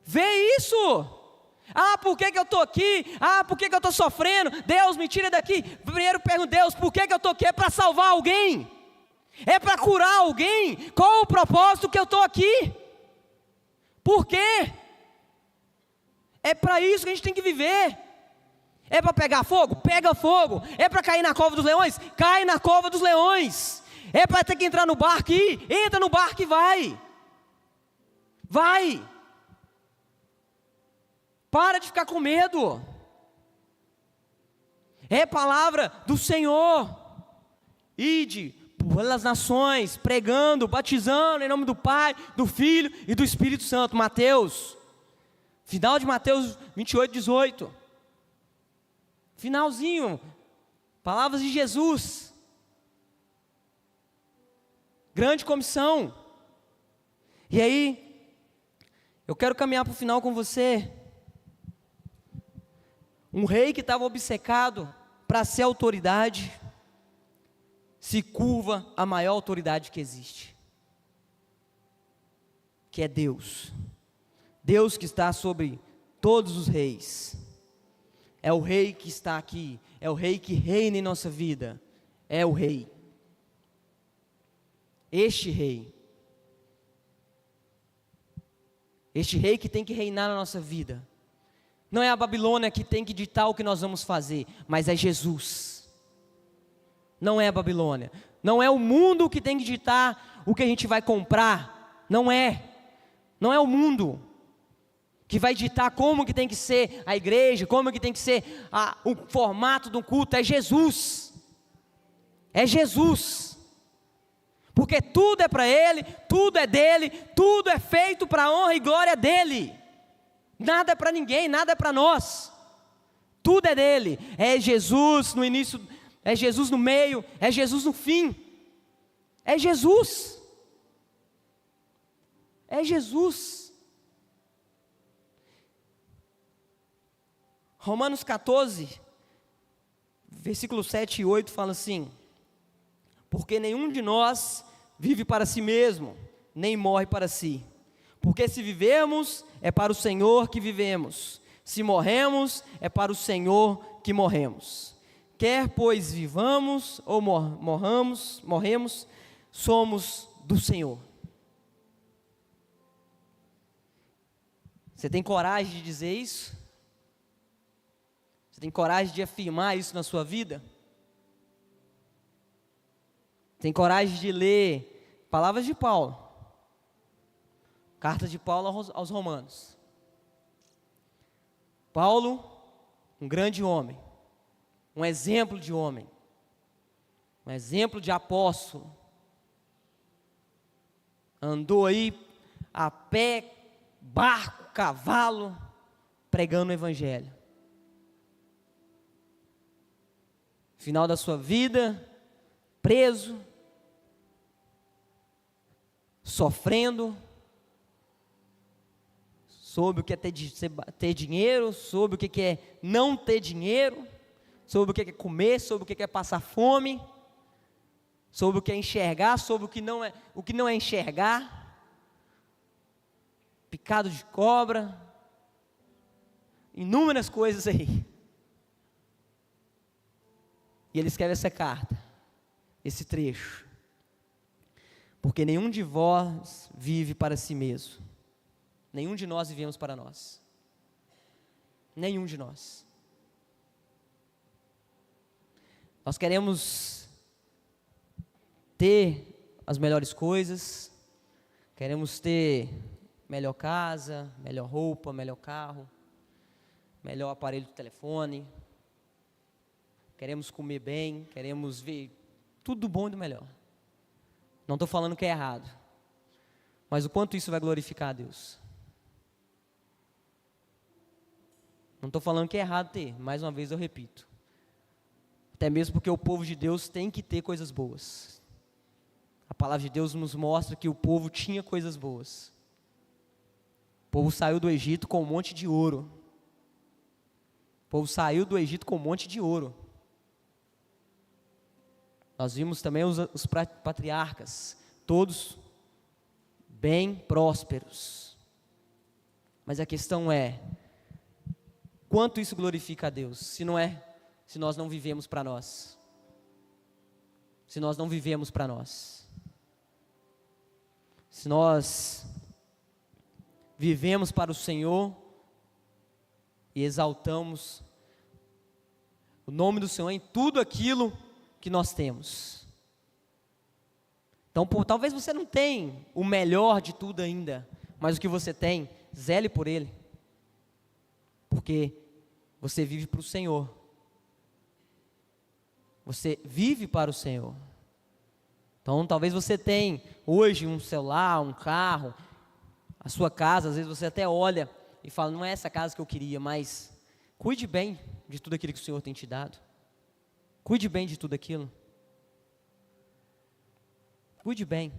vê isso. Por que eu estou aqui? Por que eu estou sofrendo? Deus, me tira daqui. Primeiro pergunto, Deus, por que eu estou aqui? É para salvar alguém? É para curar alguém? Qual o propósito que eu estou aqui? Por quê? É para isso que a gente tem que viver. É para pegar fogo? Pega fogo. É para cair na cova dos leões? Cai na cova dos leões. É para ter que entrar no barco e ir? Entra no barco e vai. Vai. Para de ficar com medo. É palavra do Senhor. Ide pelas nações, pregando, batizando em nome do Pai, do Filho e do Espírito Santo. Mateus, final de Mateus 28, 18. Finalzinho, palavras de Jesus. Grande comissão. E aí, eu quero caminhar para o final com você. Um rei que estava obcecado para ser autoridade, se curva à maior autoridade que existe, que é Deus. Deus que está sobre todos os reis. É o rei que está aqui, é o rei que reina em nossa vida, é o rei. Este rei que tem que reinar na nossa vida. Não é a Babilônia que tem que ditar o que nós vamos fazer, mas é Jesus. Não é a Babilônia. Não é o mundo que tem que ditar o que a gente vai comprar. Não é. Não é o mundo que vai ditar como que tem que ser a igreja, como que tem que ser o formato do culto. É Jesus. É Jesus. Porque tudo é para Ele, tudo é dEle, tudo é feito para a honra e glória dEle. Nada é para ninguém, nada é para nós. Tudo é dEle. É Jesus no início, é Jesus no meio, é Jesus no fim. É Jesus. É Jesus. Romanos 14, versículos 7 e 8 fala assim: porque nenhum de nós vive para si mesmo, nem morre para si. Porque se vivemos, é para o Senhor que vivemos. Se morremos, é para o Senhor que morremos. Quer pois vivamos ou morremos, somos do Senhor. Você tem coragem de dizer isso? Você tem coragem de afirmar isso na sua vida? Tem coragem de ler palavras de Paulo, carta de Paulo aos Romanos. Paulo, um grande homem, um exemplo de homem, um exemplo de apóstolo, andou aí a pé, barco, cavalo, pregando o evangelho. Final da sua vida, preso, sofrendo, soube o que é ter dinheiro, soube o que é não ter dinheiro, soube o que é comer, soube o que é passar fome, soube o que é enxergar, soube o que não é enxergar, picado de cobra, inúmeras coisas aí. E ele escreve essa carta, esse trecho: porque nenhum de vós vive para si mesmo, nenhum de nós vivemos para nós, nenhum de nós. Nós queremos ter as melhores coisas, queremos ter melhor casa, melhor roupa, melhor carro, melhor aparelho de telefone, queremos comer bem, queremos ver tudo do bom e do melhor. Não estou falando que é errado, mas o quanto isso vai glorificar a Deus. Não estou falando que é errado ter, mais uma vez eu repito. Até mesmo porque o povo de Deus tem que ter coisas boas. A palavra de Deus nos mostra que o povo tinha coisas boas. O povo saiu do Egito com um monte de ouro. O povo saiu do Egito com um monte de ouro. Nós vimos também os patriarcas, todos bem prósperos. Mas a questão é, quanto isso glorifica a Deus, se nós não vivemos para nós? Se nós não vivemos para nós. Se nós vivemos para o Senhor e exaltamos o nome do Senhor em tudo aquilo que nós temos. Então, talvez você não tenha o melhor de tudo ainda, mas o que você tem, zele por ele, porque você vive para o Senhor. Você vive para o Senhor. Então, talvez você tenha hoje um celular, um carro, a sua casa, às vezes você até olha e fala, não é essa casa que eu queria, mas cuide bem de tudo aquilo que o Senhor tem te dado. Cuide bem de tudo aquilo. Cuide bem.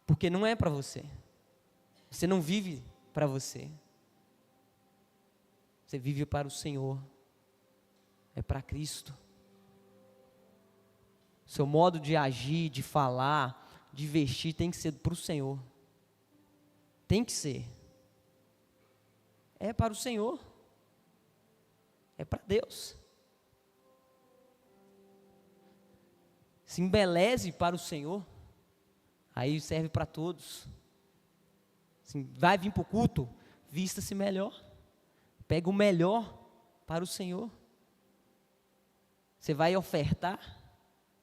Porque não é para você. Você não vive para você. Você vive para o Senhor. É para Cristo. Seu modo de agir, de falar, de vestir tem que ser para o Senhor. Tem que ser. É para o Senhor. É para Deus. Se embeleze para o Senhor, aí serve para todos. Assim, vai vir para o culto, vista-se melhor, pega o melhor para o Senhor. Você vai ofertar,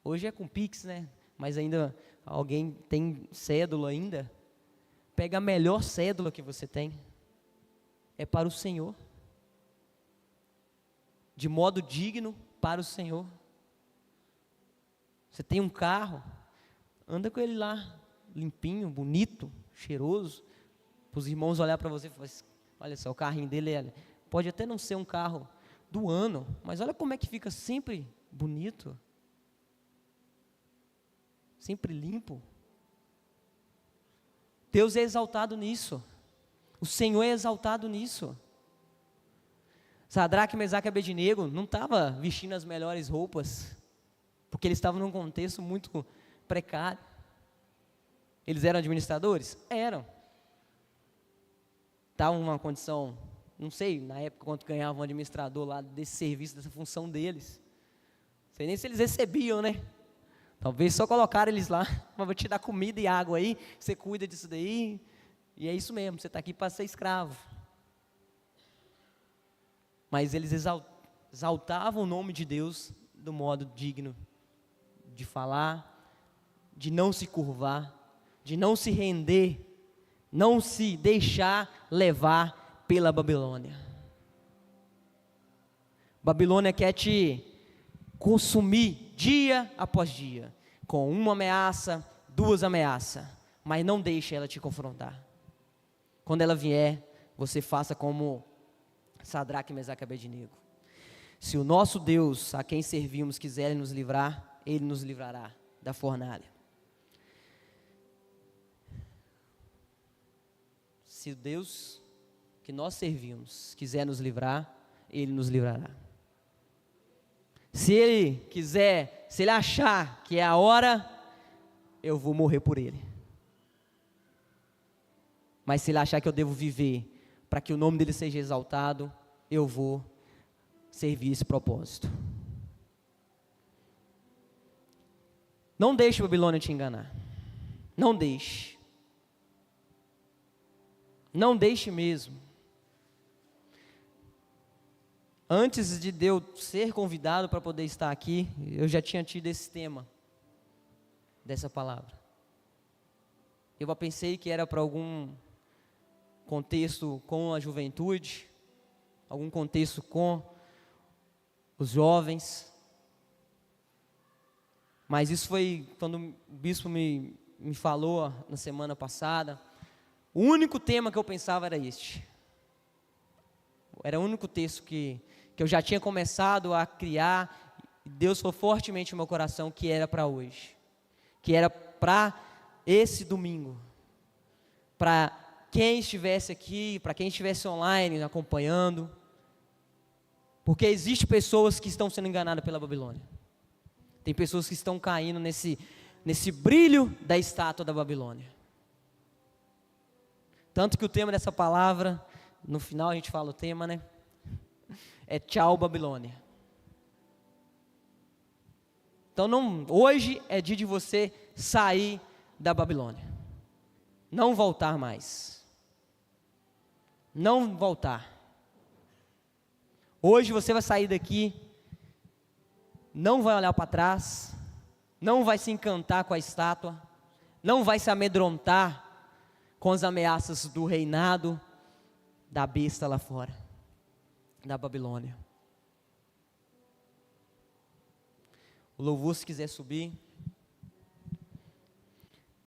hoje é com Pix, né? Mas ainda alguém tem cédula ainda, pega a melhor cédula que você tem, é para o Senhor, de modo digno para o Senhor. Você tem um carro, anda com ele lá, limpinho, bonito, cheiroso, para os irmãos olhar para você e falar, olha só, o carrinho dele pode até não ser um carro do ano, mas olha como é que fica sempre bonito, sempre limpo. Deus é exaltado nisso, o Senhor é exaltado nisso. Sadraque, Mesaque e Abednego não estavam vestindo as melhores roupas, porque eles estavam num contexto muito precário. Eles eram administradores? Eram. Estavam numa condição, não sei, na época quanto ganhava um administrador lá desse serviço, dessa função deles. Não sei nem se eles recebiam, né? Talvez só colocaram eles lá, mas vou te dar comida e água aí, você cuida disso daí, e é isso mesmo, você está aqui para ser escravo. Mas eles exaltavam o nome de Deus do modo digno de falar, de não se curvar, de não se render, não se deixar levar pela Babilônia. Babilônia quer te consumir dia após dia, com uma ameaça, duas ameaças, mas não deixe ela te confrontar. Quando ela vier, você faça como Sadraque, Mesaque e Abednego. Se o nosso Deus, a quem servimos, quiser nos livrar, Ele nos livrará da fornalha. Se o Deus que nós servimos quiser nos livrar, Ele nos livrará. Se Ele quiser, se Ele achar que é a hora, eu vou morrer por Ele. Mas se Ele achar que eu devo viver para que o nome dEle seja exaltado, eu vou servir esse propósito. Não deixe a Babilônia te enganar. Não deixe. Não deixe mesmo. Antes de eu ser convidado para poder estar aqui, eu já tinha tido esse tema, dessa palavra. Eu pensei que era para algum contexto com a juventude, algum contexto com os jovens, mas isso foi quando o bispo me falou na semana passada. O único tema que eu pensava era este. Era o único texto que eu já tinha começado a criar, e Deus falou fortemente no meu coração que era para hoje, que era para esse domingo, para quem estivesse aqui, para quem estivesse online acompanhando, porque existem pessoas que estão sendo enganadas pela Babilônia, tem pessoas que estão caindo nesse brilho da estátua da Babilônia. Tanto que o tema dessa palavra, no final a gente fala o tema, né? É tchau Babilônia. Então hoje é dia de você sair da Babilônia. Não voltar mais. Não voltar. Hoje você vai sair daqui, não vai olhar para trás, não vai se encantar com a estátua, não vai se amedrontar com as ameaças do reinado da besta lá fora, da Babilônia. O louvor, se quiser subir.